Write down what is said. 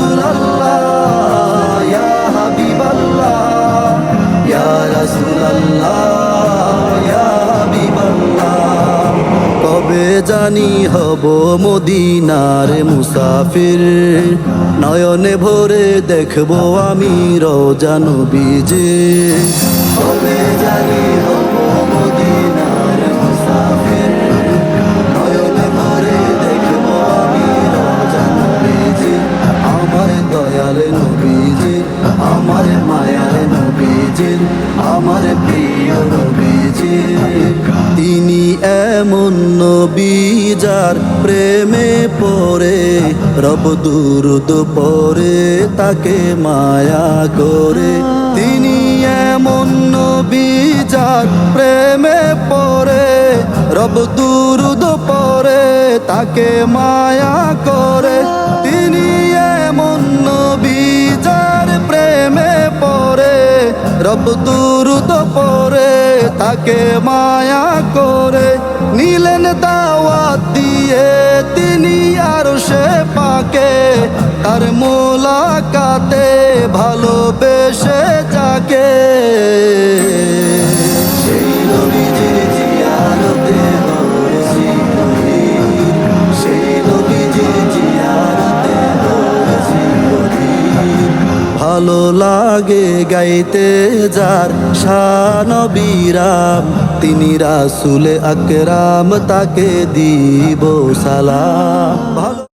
রাসূলুল্লাহ ইয়া হাবিবাল্লাহ ইয়া রাসূলুল্লাহ ইয়া হাবিবাল্লাহ। কবে জানি হব মদিনার মুসাফির, নয়নে ভরে দেখবো আমি রওজা নবীজি। কবে জানি হব মদিনার মুসাফির, নয়নে ভরে দেখবো আমি রওজা নবীজি। আমার দয়াল নবীজি, আমার মায়ার নবীজি, আমার প্রিয় নবীজি। তিনি এমন নবী যার প্রেমে পড়ে রব দুরুদ পড়ে তাকে মায়া করে। তিনি এমন নবী যার প্রেমে পড়ে রব দুরুদ পড়ে তাকে মায়া করে। তিনি এমন নবী যার প্রেমে পড়ে রব দুরুদ পড়ে তাকে মায়া করে। নিলেন দাওয়াত দিয়ে তিনি আরশে পাকে, তার মোলাকাতে ভালোবেসে যাকে। সেই নবীজির জিয়ারতে হয়েছি গরীব, সেই নবীজির জিয়ারতে হয়েছি গরীব। ভালো লাগে গাইতে যার শান বিরাম, তিনি রাসূলে আকরাম তাকে দিব সালাম।